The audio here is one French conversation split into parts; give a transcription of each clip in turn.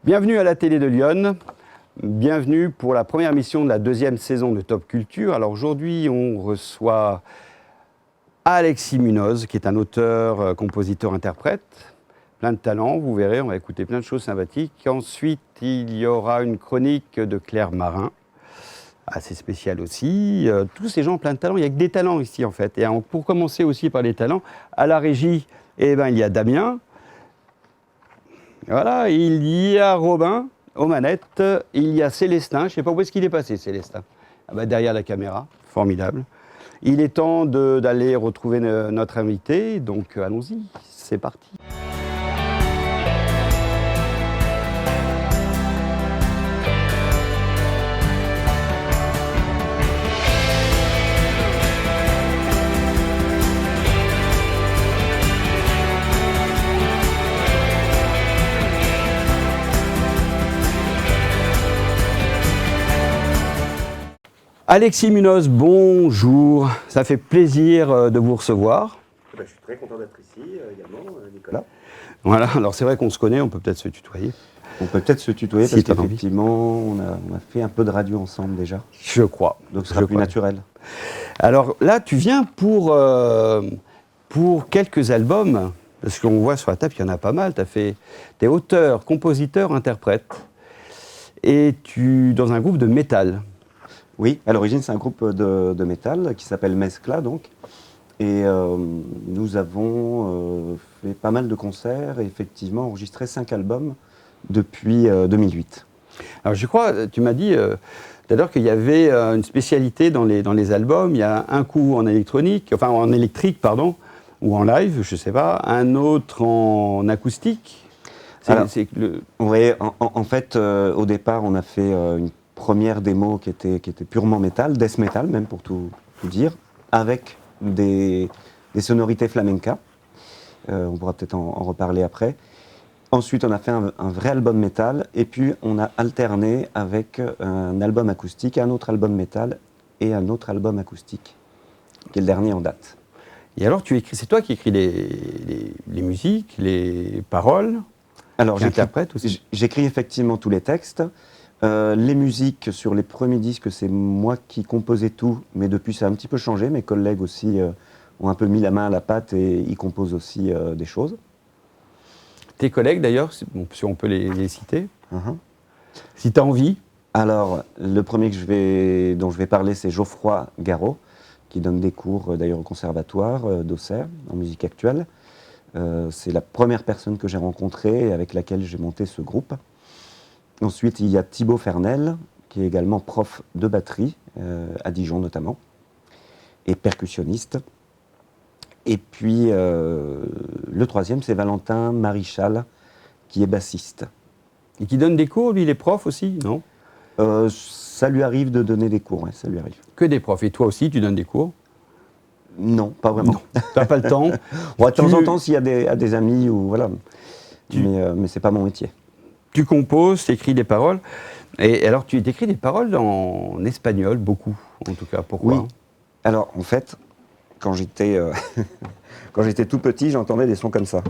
Bienvenue à la télé de Lyon, bienvenue pour la première émission de la deuxième saison de Top Culture. Alors aujourd'hui, on reçoit Alexis Munoz, qui est un auteur, compositeur, interprète, plein de talent, vous verrez, on va écouter plein de choses sympathiques. Ensuite, il y aura une chronique de Claire Marin, assez spéciale aussi. Tous ces gens plein de talent, il n'y a que des talents ici en fait. Et pour commencer aussi par les talents, à la régie, il y a Damien. Voilà, il y a Robin aux manettes, il y a Célestin, je ne sais pas où est-ce qu'il est passé, Célestin. Ah bah, derrière la caméra, formidable. Il est temps d'aller retrouver notre invité, donc allons-y, c'est parti. Alexis Munoz, bonjour. Ça fait plaisir de vous recevoir. Je suis très content d'être ici également, Nicolas. Voilà, alors c'est vrai qu'on se connaît, on peut peut-être se tutoyer. On peut peut-être se tutoyer Si parce qu'effectivement, on a fait un peu de radio ensemble déjà. Je crois. Donc ce sera plus naturel. Alors là, tu viens pour quelques albums, parce qu'on voit sur la table qu'il y en a pas mal. T'es auteur, compositeur, interprète, et dans un groupe de métal. Oui, à l'origine, c'est un groupe de métal qui s'appelle Mescla, donc. Et nous avons fait pas mal de concerts et effectivement enregistré 5 albums depuis 2008. Alors je crois, tu m'as dit d'ailleurs qu'il y avait une spécialité dans les albums. Il y a un coup en électronique, enfin en électrique, pardon, ou en live, je ne sais pas, un autre en acoustique. Oui, en fait, au départ, on a fait une première démo qui était purement métal, death metal même pour tout dire, avec des sonorités flamenca. On pourra peut-être en reparler après. Ensuite, on a fait un vrai album métal et puis on a alterné avec un album acoustique, un autre album métal et un autre album acoustique, qui est le dernier en date. Et alors, c'est toi qui écris les musiques, les paroles? Alors, j'interprète aussi. J'écris effectivement tous les textes. Les musiques sur les premiers disques, c'est moi qui composais tout, mais depuis ça a un petit peu changé. Mes collègues aussi ont un peu mis la main à la pâte et ils composent aussi des choses. Tes collègues d'ailleurs, si on peut les citer, si tu as envie. Alors, le premier dont je vais parler, c'est Geoffroy Garot, qui donne des cours d'ailleurs au conservatoire d'Auxerre, en musique actuelle. C'est la première personne que j'ai rencontrée et avec laquelle j'ai monté ce groupe. Ensuite, il y a Thibaut Fernel, qui est également prof de batterie, à Dijon notamment, et percussionniste. Et puis, le troisième, c'est Valentin Marichal, qui est bassiste. Et qui donne des cours, lui, il est prof aussi, non? Ça lui arrive de donner des cours, ouais, ça lui arrive. Que des profs. Et toi aussi, tu donnes des cours? Non, pas vraiment. Non, tu n'as pas le temps. De temps en temps, s'il y a des amis, ou voilà. Mais ce n'est pas mon métier. Tu composes, tu écris des paroles. Et alors, tu écris des paroles en espagnol, beaucoup, en tout cas. Pourquoi? Oui. Alors, en fait, quand j'étais tout petit, j'entendais des sons comme ça.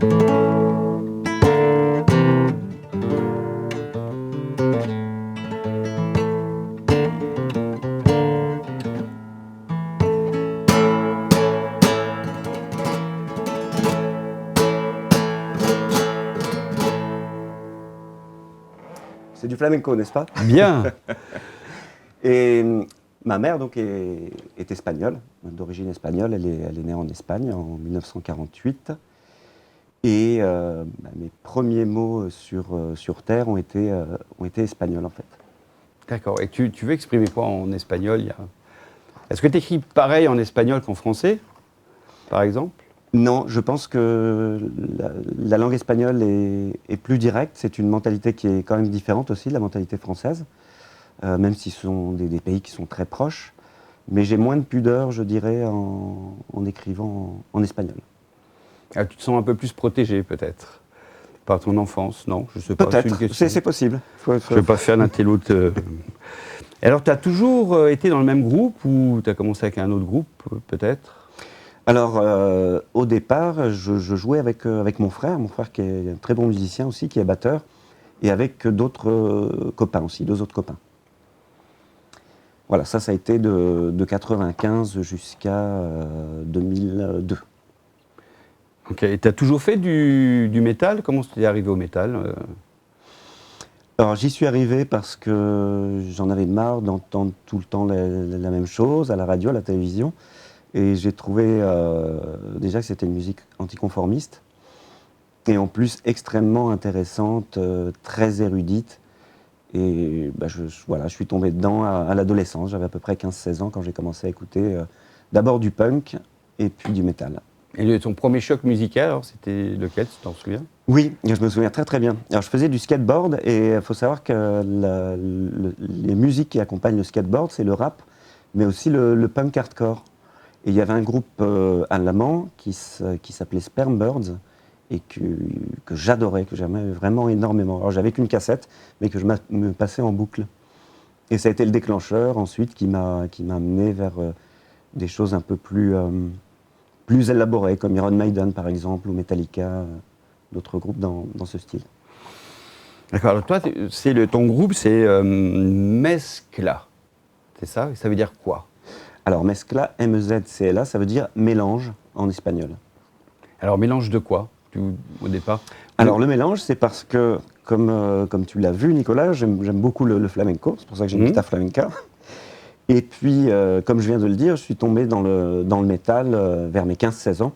C'est du flamenco, n'est-ce pas? Bien. Et ma mère donc est espagnole, d'origine espagnole. Elle est née en Espagne en 1948. Et mes premiers mots sur Terre ont été espagnols en fait. D'accord. Et tu veux exprimer quoi en espagnol? Est-ce que tu écris pareil en espagnol qu'en français, par exemple? Non, je pense que la langue espagnole est plus directe. C'est une mentalité qui est quand même différente aussi de la mentalité française, même si ce sont des pays qui sont très proches. Mais j'ai moins de pudeur, je dirais, en écrivant en espagnol. Ah, tu te sens un peu plus protégé, peut-être, par ton enfance, non? Je sais pas, peut-être, c'est possible. Je ne vais pas faire l'intelloute. Alors, tu as toujours été dans le même groupe ou tu as commencé avec un autre groupe, peut-être? Alors, au départ, je jouais avec mon frère qui est un très bon musicien aussi, qui est batteur. et avec d'autres copains aussi, 2 autres copains. Voilà, ça a été de 95 jusqu'à 2002. Ok, et tu as toujours fait du métal? Comment tu es arrivé au métal? Alors j'y suis arrivé parce que j'en avais marre d'entendre tout le temps la même chose à la radio, à la télévision. Et j'ai trouvé déjà que c'était une musique anticonformiste. Et en plus extrêmement intéressante, très érudite. Et bah, je suis tombé dedans à l'adolescence. J'avais à peu près 15-16 ans quand j'ai commencé à écouter d'abord du punk et puis du métal. Et ton premier choc musical, alors, c'était lequel, tu t'en souviens? Oui, je me souviens très très bien. Alors je faisais du skateboard et il faut savoir que les musiques qui accompagnent le skateboard, c'est le rap, mais aussi le punk hardcore. Et il y avait un groupe allemand qui s'appelait Sperm Birds et que j'adorais, que j'aimais vraiment énormément. Alors j'avais qu'une cassette, mais que je me passais en boucle. Et ça a été le déclencheur ensuite qui m'a amené vers des choses un peu plus élaborées, comme Iron Maiden par exemple, ou Metallica, d'autres groupes dans ce style. D'accord, alors toi, ton groupe, c'est Mezcla, c'est ça? Ça veut dire quoi? Alors Mezcla, M-E-Z-C-L-A, ça veut dire mélange en espagnol. Alors mélange de quoi, au départ? Alors le mélange, c'est parce que, comme tu l'as vu Nicolas, j'aime beaucoup le flamenco, c'est pour ça que j'ai une guitare flamenca. Et puis, comme je viens de le dire, je suis tombé dans le métal vers mes 15-16 ans.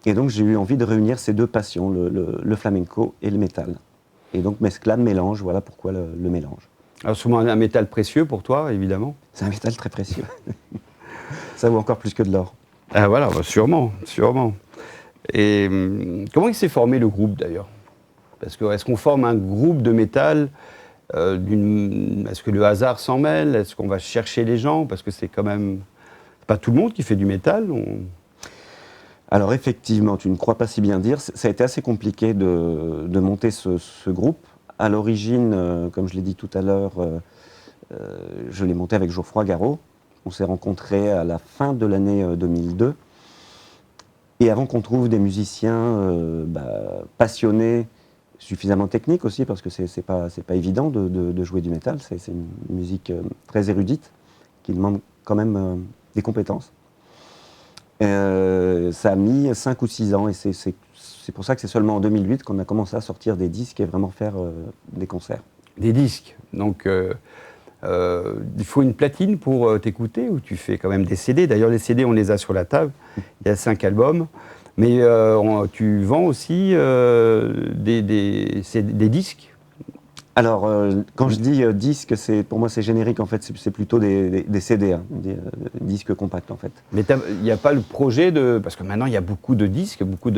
Et donc j'ai eu envie de réunir ces 2 passions, le flamenco et le métal. Et donc Mezcla, mélange, voilà pourquoi le mélange. Alors souvent un métal précieux pour toi, évidemment. C'est un métal très précieux. Ça vaut encore plus que de l'or. Ah voilà, bah, sûrement. Et comment il s'est formé le groupe d'ailleurs? Parce que est-ce qu'on forme un groupe de métal est-ce que le hasard s'en mêle? Est-ce qu'on va chercher les gens? Parce que c'est quand même pas tout le monde qui fait du métal. Alors effectivement, tu ne crois pas si bien dire, ça a été assez compliqué de monter ce groupe. À l'origine, comme je l'ai dit tout à l'heure, je l'ai monté avec Geoffroy Garot. On s'est rencontrés à la fin de l'année 2002. Et avant qu'on trouve des musiciens passionnés, suffisamment techniques aussi, parce que c'est pas évident de jouer du métal, c'est une musique très érudite, qui demande quand même des compétences. Ça a mis 5 ou 6 ans, et c'est pour ça que c'est seulement en 2008 qu'on a commencé à sortir des disques et vraiment faire des concerts. Des disques, donc il faut une platine pour t'écouter, ou tu fais quand même des CD? D'ailleurs les CD on les a sur la table, il y a 5 albums, mais tu vends aussi des disques? Alors, quand je dis disque, pour moi c'est générique en fait, c'est plutôt des CD, hein, des disques compacts en fait. Mais il n'y a pas le projet parce que maintenant il y a beaucoup de disques, beaucoup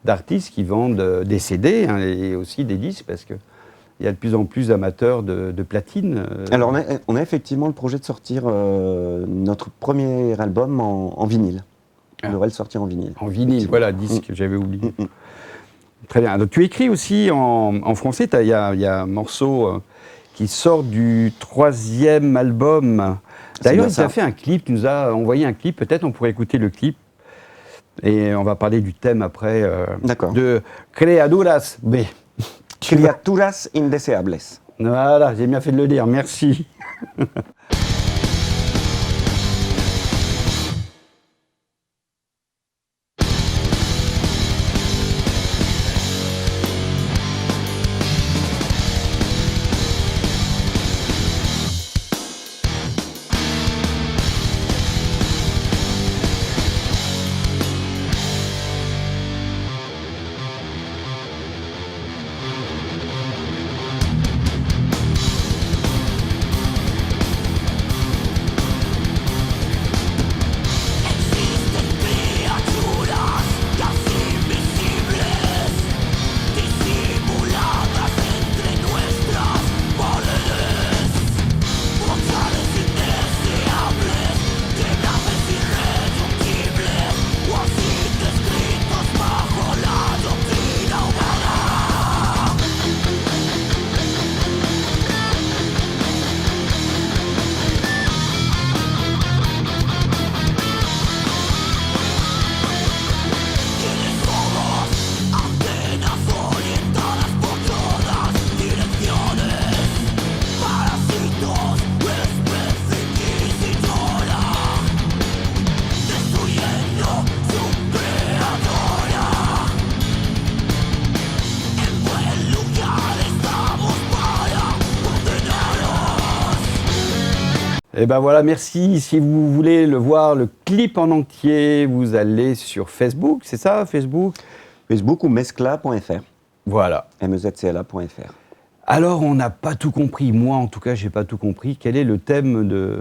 d'artistes qui vendent des CD hein, et aussi des disques, parce qu'il y a de plus en plus d'amateurs de platine. Alors on a effectivement le projet de sortir notre premier album en vinyle. On devrait le sortir en vinyle. En vinyle, voilà, disque, j'avais oublié. Très bien. Donc, tu écris aussi en français. Il y a un morceau qui sort du 3e album. D'ailleurs, tu as fait un clip, tu nous as envoyé un clip. Peut-être on pourrait écouter le clip. Et on va parler du thème après. De Criaturas B. Criaturas indeseables. Voilà, j'ai bien fait de le dire. Merci. Et ben voilà, merci. Si vous voulez le voir, le clip en entier, vous allez sur Facebook, c'est ça, Facebook? Facebook ou mescla.fr. Voilà. mezcla.fr. Alors, on n'a pas tout compris. Moi, en tout cas, j'ai pas tout compris. Quel est le thème de...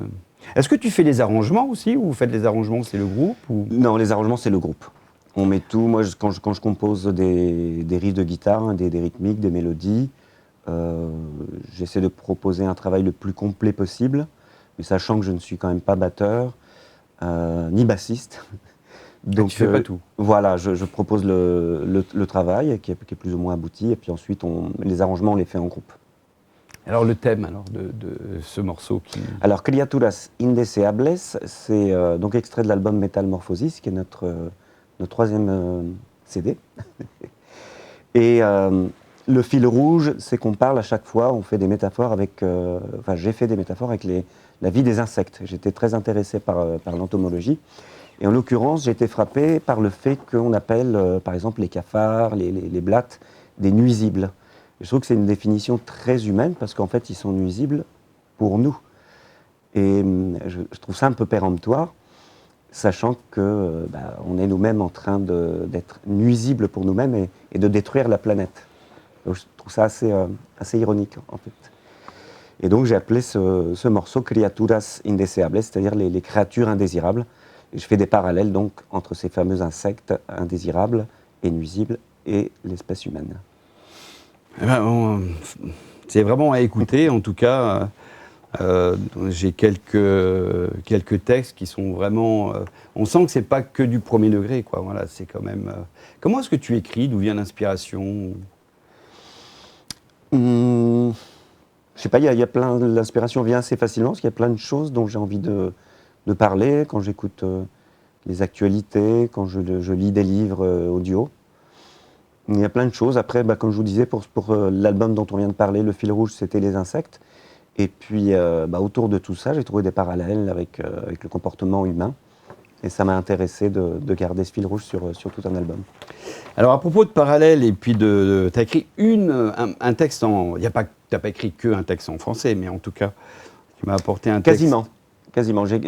Est-ce que tu fais les arrangements aussi, ou vous faites les arrangements, c'est le groupe ou... Non, les arrangements, c'est le groupe. On met tout. Moi, quand je compose des riffs de guitare, hein, des rythmiques, des mélodies, j'essaie de proposer un travail le plus complet possible, mais sachant que je ne suis quand même pas batteur, ni bassiste. Donc, tu fais pas tout. Voilà, je propose le travail qui est plus ou moins abouti, et puis ensuite, les arrangements, on les fait en groupe. Alors, le thème de ce morceau qui... Alors, Criaturas Indeseables, c'est donc extrait de l'album Metamorphosis, qui est notre troisième CD. Et le fil rouge, c'est qu'on parle à chaque fois, on fait des métaphores avec... Enfin, j'ai fait des métaphores avec la vie des insectes. J'étais très intéressé par l'entomologie. Et en l'occurrence, j'ai été frappé par le fait qu'on appelle, par exemple, les cafards, les blattes, des nuisibles. Et je trouve que c'est une définition très humaine, parce qu'en fait, ils sont nuisibles pour nous. Et je trouve ça un peu péremptoire, sachant que on est nous-mêmes en train d'être nuisibles pour nous-mêmes et de détruire la planète. Donc, je trouve ça assez ironique, en fait. Et donc, j'ai appelé ce morceau Criaturas Indeseables, c'est-à-dire les créatures indésirables. Et je fais des parallèles donc entre ces fameux insectes indésirables et nuisibles et l'espèce humaine. Eh ben, c'est vraiment à écouter, en tout cas. J'ai quelques textes qui sont vraiment... on sent que c'est pas que du premier degré, quoi. Voilà, c'est quand même... Comment est-ce que tu écris? D'où vient l'inspiration? Je sais pas, il y a plein... L'inspiration vient assez facilement, parce qu'il y a plein de choses dont j'ai envie de parler, quand j'écoute les actualités, quand je lis des livres audio. Il y a plein de choses. Après, comme je vous disais, pour l'album dont on vient de parler, le fil rouge, c'était les insectes. Et puis, autour de tout ça, j'ai trouvé des parallèles avec le comportement humain. Et ça m'a intéressé de garder ce fil rouge sur tout un album. Alors, à propos de parallèles, et puis tu as écrit un texte en... Tu n'as pas écrit qu'un texte en français, mais en tout cas, tu m'as apporté un texte... Quasiment. J'ai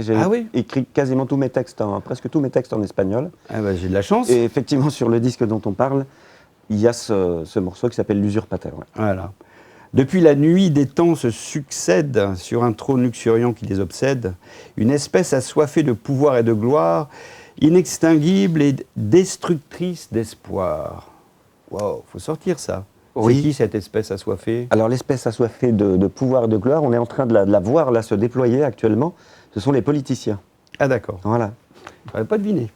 écrit quasiment tous mes textes, presque tous mes textes en espagnol. Ah bah, j'ai de la chance. Et effectivement, sur le disque dont on parle, il y a ce morceau qui s'appelle L'Usurpateur. Ouais. Voilà. Depuis la nuit des temps se succèdent, sur un trône luxuriant qui les obsède, une espèce assoiffée de pouvoir et de gloire, inextinguible et destructrice d'espoir. Wow, faut sortir ça. Oui. C'est qui cette espèce assoiffée? Alors l'espèce assoiffée de pouvoir et de gloire, on est en train de la voir là se déployer actuellement. Ce sont les politiciens. Ah d'accord. Voilà. Je n'avais pas deviné.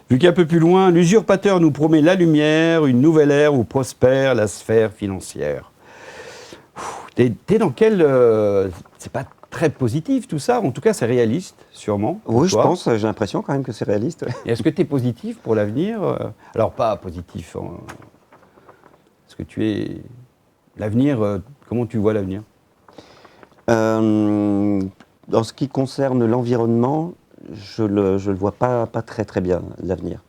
Vu qu'un peu plus loin, l'usurpateur nous promet la lumière, une nouvelle ère où prospère la sphère financière. T'es dans quel... c'est pas très positif tout ça, en tout cas c'est réaliste, sûrement. Oui, je pense, j'ai l'impression quand même que c'est réaliste. Et est-ce que tu es positif pour l'avenir? Alors pas positif, est-ce que tu es... L'avenir, comment tu vois l'avenir? Dans ce qui concerne l'environnement, je le vois pas très très bien, l'avenir.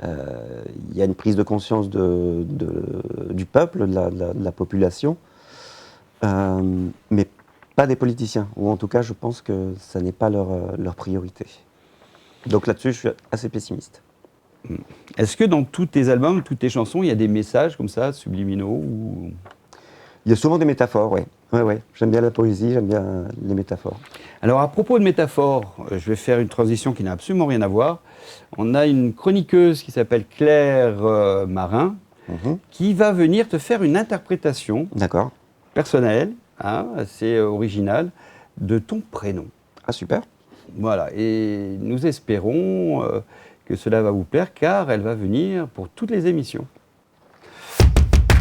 Il y a une prise de conscience du peuple, de la population, mais pas des politiciens, ou en tout cas je pense que ça n'est pas leur priorité. Donc là-dessus je suis assez pessimiste. Est-ce que dans tous tes albums, toutes tes chansons, il y a des messages comme ça, subliminaux ou... Il y a souvent des métaphores, oui. Ouais. J'aime bien la poésie, j'aime bien les métaphores. Alors à propos de métaphores, je vais faire une transition qui n'a absolument rien à voir. On a une chroniqueuse qui s'appelle Claire Marin, qui va venir te faire une interprétation personnelle, assez originale, de ton prénom. Ah super. Voilà, et nous espérons que cela va vous plaire, car elle va venir pour toutes les émissions.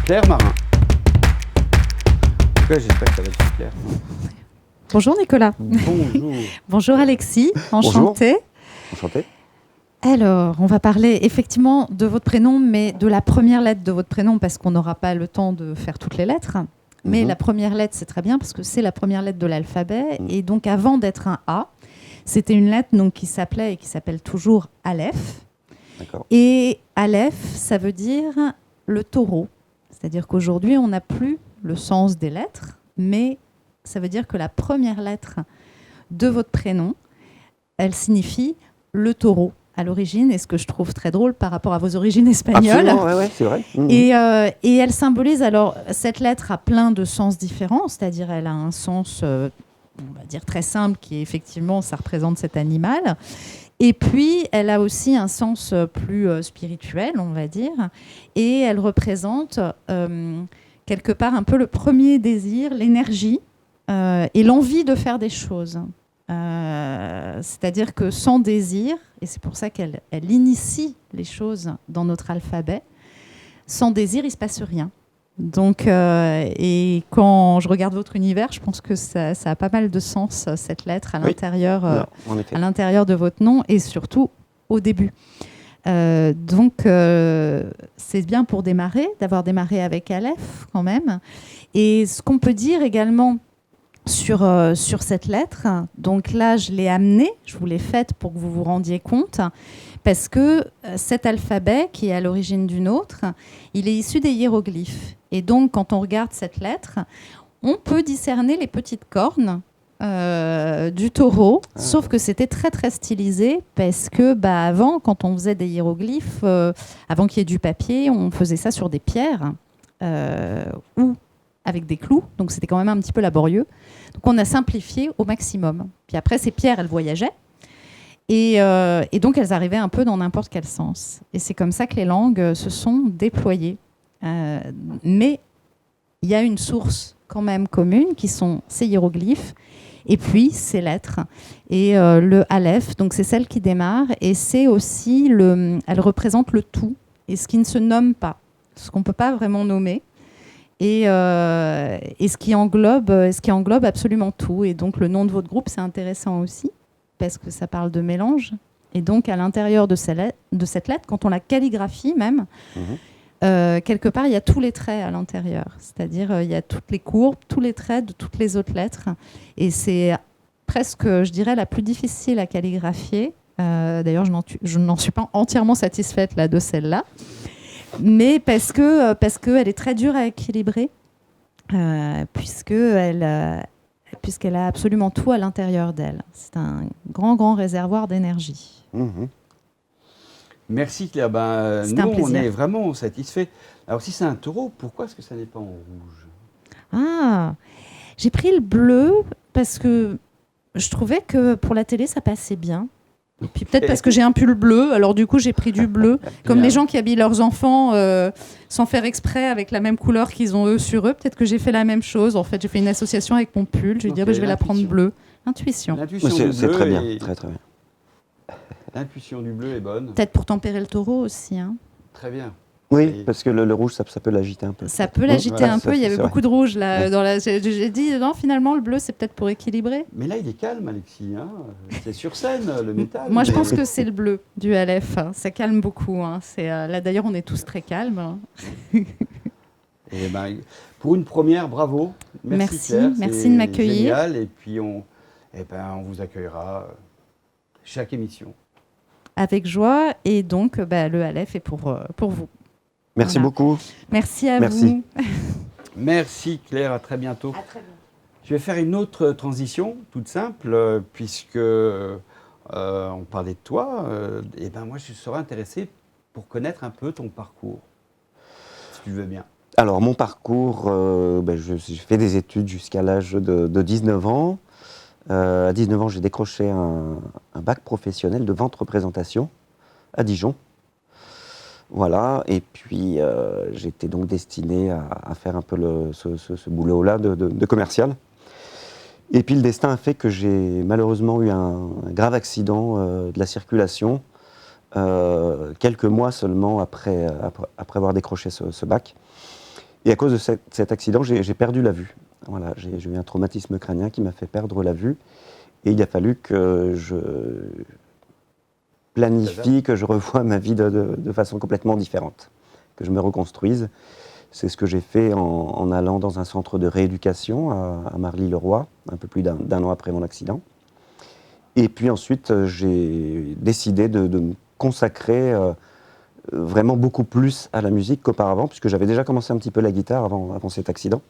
Claire Marin. En tout cas, j'espère que ça va être clair. Bonjour Nicolas. Bonjour. Bonjour Alexis, enchantée. Enchanté. Alors, on va parler effectivement de votre prénom, mais de la première lettre de votre prénom, parce qu'on n'aura pas le temps de faire toutes les lettres. Mais la première lettre, c'est très bien, parce que c'est la première lettre de l'alphabet. Et donc, avant d'être un A, c'était une lettre donc, qui s'appelait et qui s'appelle toujours Aleph. Et Aleph, ça veut dire le taureau. C'est-à-dire qu'aujourd'hui, on n'a plus le sens des lettres, mais ça veut dire que la première lettre de votre prénom, elle signifie le taureau à l'origine, et ce que je trouve très drôle par rapport à vos origines espagnoles. Absolument, ouais, c'est vrai. Et elle symbolise, alors cette lettre a plein de sens différents, c'est-à-dire elle a un sens, on va dire très simple, qui est effectivement, ça représente cet animal. Et puis, elle a aussi un sens plus spirituel, on va dire, et elle représente quelque part un peu le premier désir, l'énergie et l'envie de faire des choses. C'est-à-dire que sans désir, et c'est pour ça qu'elle initie les choses dans notre alphabet, sans désir, il ne se passe rien. Donc, et quand je regarde votre univers, je pense que ça a pas mal de sens, cette lettre, à l'intérieur de votre nom, et surtout au début. Donc, c'est bien pour démarrer, d'avoir démarré avec Aleph quand même. Et ce qu'on peut dire également sur cette lettre, donc là, je l'ai amenée, je vous l'ai faite pour que vous vous rendiez compte, parce que cet alphabet, qui est à l'origine du nôtre, il est issu des hiéroglyphes. Et donc, quand on regarde cette lettre, on peut discerner les petites cornes du taureau, sauf que c'était très très stylisé, parce que avant, quand on faisait des hiéroglyphes, avant qu'il y ait du papier, on faisait ça sur des pierres ou avec des clous, donc c'était quand même un petit peu laborieux. Donc on a simplifié au maximum. Puis après, ces pierres, elles voyageaient, et donc elles arrivaient un peu dans n'importe quel sens. Et c'est comme ça que les langues se sont déployées. Mais il y a une source quand même commune, qui sont ces hiéroglyphes, et puis ces lettres. Et le Aleph, donc c'est celle qui démarre, et c'est aussi, elle représente le tout, et ce qui ne se nomme pas, ce qu'on ne peut pas vraiment nommer. Et ce qui englobe absolument tout. Et donc le nom de votre groupe, c'est intéressant aussi, parce que ça parle de mélange. Et donc à l'intérieur de cette lettre, quand on la calligraphie même, quelque part, il y a tous les traits à l'intérieur. C'est-à-dire, il y a toutes les courbes, tous les traits de toutes les autres lettres. Et c'est presque, je dirais, la plus difficile à calligraphier. D'ailleurs, je n'en suis pas entièrement satisfaite là, de celle-là. Mais parce qu'elle est très dure à équilibrer, puisqu'elle a absolument tout à l'intérieur d'elle. C'est un grand, grand réservoir d'énergie. Merci Claire. Nous, on est vraiment satisfaits. Alors si c'est un taureau, pourquoi est-ce que ça n'est pas en rouge ? Ah, j'ai pris le bleu parce que je trouvais que pour la télé, ça passait bien. Et puis peut-être parce que j'ai un pull bleu, alors du coup j'ai pris du bleu. Comme les gens qui habillent leurs enfants sans faire exprès avec la même couleur qu'ils ont eux sur eux, peut-être que j'ai fait la même chose. En fait, j'ai fait une association avec mon pull. Je vais dire, je vais la prendre bleue. Intuition. C'est très bien, très très bien. L'intuition du bleu est bonne. Peut-être pour tempérer le taureau aussi. Hein. Très bien. Oui, parce que le rouge, ça peut l'agiter un peu. Ça peut l'agiter un peu. Il y avait beaucoup de rouge là. J'ai dit, non, finalement, le bleu, c'est peut-être pour équilibrer. Mais là, il est calme, Alexis. Hein. C'est sur scène, le métal. Moi, je pense que c'est le bleu du Aleph. Ça calme beaucoup. Hein. Là, d'ailleurs, on est tous très calmes. Hein. Et pour une première, bravo. Merci Claire. Merci de m'accueillir. Génial. Et puis, on vous accueillera chaque émission. Avec joie. Et donc, le Aleph est pour vous. Merci beaucoup. Merci à vous. Merci Claire, à très bientôt. À très bientôt. Je vais faire une autre transition, toute simple, puisque on parlait de toi. Moi, je serais intéressé pour connaître un peu ton parcours, si tu veux bien. Alors, mon parcours, j'ai fait des études jusqu'à l'âge de 19 ans. À 19 ans, j'ai décroché un bac professionnel de vente représentation à Dijon. Voilà, et puis j'étais donc destiné à faire un peu ce boulot-là de commercial. Et puis le destin a fait que j'ai malheureusement eu un grave accident de la circulation, quelques mois seulement après avoir décroché ce bac. Et à cause de cet accident, j'ai perdu la vue. Voilà, j'ai eu un traumatisme crânien qui m'a fait perdre la vue. Et il a fallu que je planifie, que je revoie ma vie de façon complètement différente, que je me reconstruise. C'est ce que j'ai fait en allant dans un centre de rééducation à Marly-le-Roi, un peu plus d'un an après mon accident. Et puis ensuite, j'ai décidé de me consacrer vraiment beaucoup plus à la musique qu'auparavant, puisque j'avais déjà commencé un petit peu la guitare avant cet accident.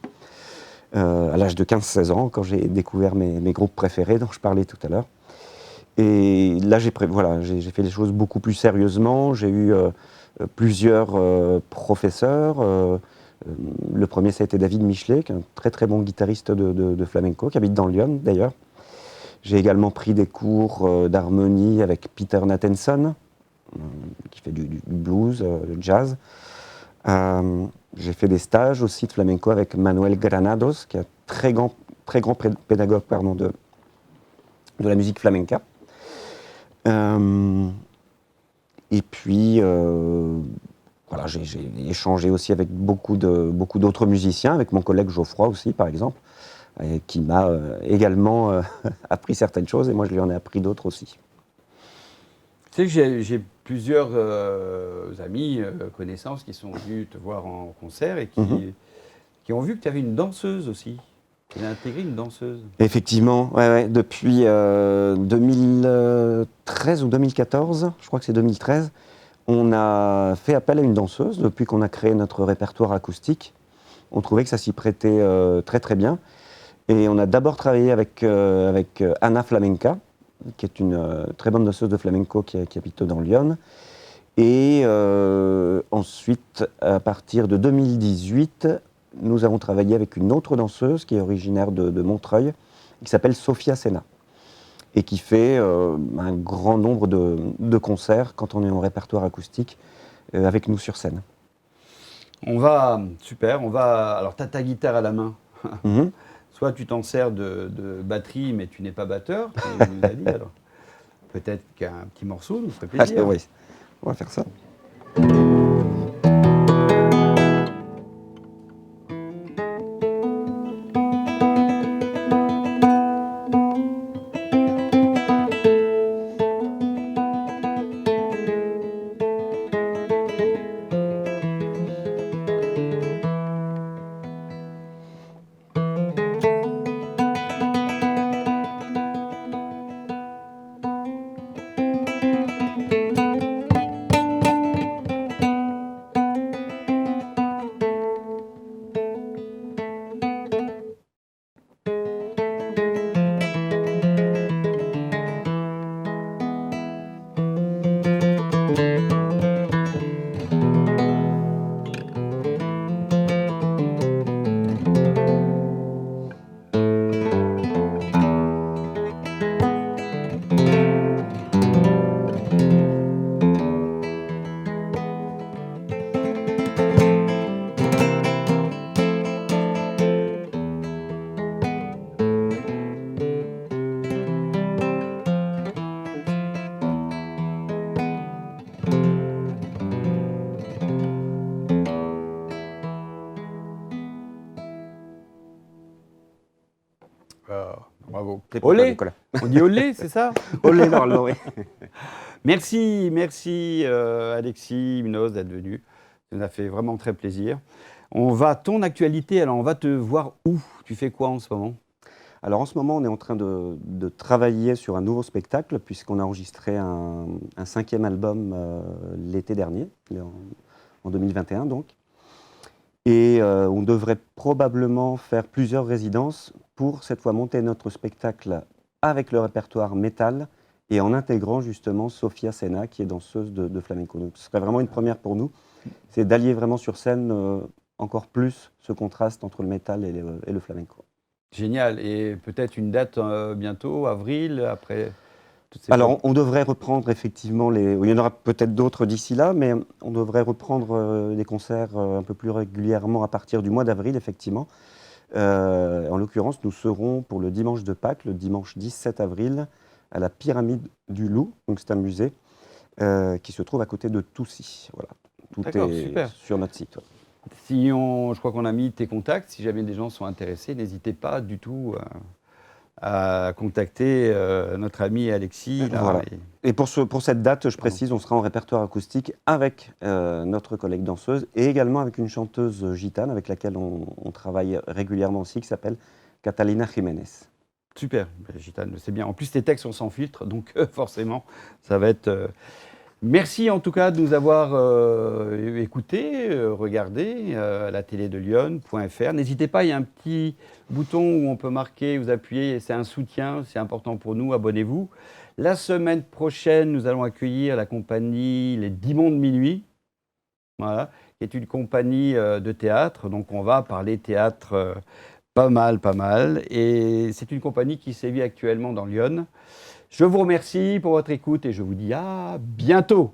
à l'âge de 15-16 ans, quand j'ai découvert mes groupes préférés dont je parlais tout à l'heure. Et là, j'ai fait les choses beaucoup plus sérieusement. J'ai eu plusieurs professeurs. Le premier, ça a été David Michelet, qui est un très très bon guitariste de flamenco, qui habite dans Lyon d'ailleurs. J'ai également pris des cours d'harmonie avec Peter Nathanson, qui fait du blues, du jazz. J'ai fait des stages aussi de flamenco avec Manuel Granados, qui est un très grand pédagogue de la musique flamenca. Et puis, voilà, j'ai échangé aussi avec beaucoup d'autres musiciens, avec mon collègue Geoffroy aussi, par exemple, qui m'a également appris certaines choses, et moi je lui en ai appris d'autres aussi. Tu sais que j'ai plusieurs amis, connaissances qui sont venus te voir en concert et qui ont vu que tu avais une danseuse aussi. Tu as intégré une danseuse. Effectivement, ouais, depuis 2013 ou 2014, je crois que c'est 2013, on a fait appel à une danseuse depuis qu'on a créé notre répertoire acoustique. On trouvait que ça s'y prêtait très très bien. Et on a d'abord travaillé avec Anna Flamenca, qui est une très bonne danseuse de flamenco qui habite dans Lyon. Et ensuite, à partir de 2018, nous avons travaillé avec une autre danseuse qui est originaire de Montreuil, qui s'appelle Sofia Sena, et qui fait un grand nombre de concerts quand on est en répertoire acoustique avec nous sur scène. Super, alors tu as ta guitare à la main. Soit tu t'en sers de batterie, mais tu n'es pas batteur, tu nous as dit. Alors, peut-être qu'un petit morceau nous ferait plaisir. Oui, on va faire ça. Bravo. Olé, Nicolas. On dit olé, c'est ça? Olé, normalement, oui. Merci Alexis Munoz d'être venu. Ça nous a fait vraiment très plaisir. Ton actualité, alors on va te voir où? Tu fais quoi en ce moment? Alors en ce moment, on est en train de travailler sur un nouveau spectacle, puisqu'on a enregistré un 5e album l'été dernier, en 2021 donc. Et on devrait probablement faire plusieurs résidences pour cette fois monter notre spectacle avec le répertoire métal et en intégrant justement Sofia Sena, qui est danseuse de flamenco. Donc ce serait vraiment une première pour nous, c'est d'allier vraiment sur scène encore plus ce contraste entre le métal et le flamenco. Génial. Et peut-être une date bientôt, avril, après toutes ces Alors, on devrait reprendre effectivement il y en aura peut-être d'autres d'ici là, mais on devrait reprendre des concerts un peu plus régulièrement à partir du mois d'avril, effectivement. En l'occurrence, nous serons pour le dimanche de Pâques, le dimanche 17 avril, à la Pyramide du Loup. Donc, c'est un musée qui se trouve à côté de Toussy. Voilà. Tout est super. sur notre site. Ouais. Je crois qu'on a mis tes contacts. Si jamais des gens sont intéressés, n'hésitez pas du tout à contacter notre ami Alexis. Là, voilà. Et pour cette date, je précise, on sera en répertoire acoustique avec notre collègue danseuse et également avec une chanteuse gitane avec laquelle on travaille régulièrement aussi, qui s'appelle Catalina Jiménez. Super, gitane, c'est bien. En plus, tes textes sont sans filtre, donc forcément, ça va être Merci en tout cas de nous avoir écoutés, regardés à la télé de Lyon.fr. N'hésitez pas, il y a un petit bouton où on peut marquer, vous appuyez, c'est un soutien, c'est important pour nous, abonnez-vous. La semaine prochaine, nous allons accueillir la compagnie Les Dimons de Minuit, voilà, qui est une compagnie de théâtre, donc on va parler théâtre pas mal, et c'est une compagnie qui sévit actuellement dans Lyon. Je vous remercie pour votre écoute et je vous dis à bientôt.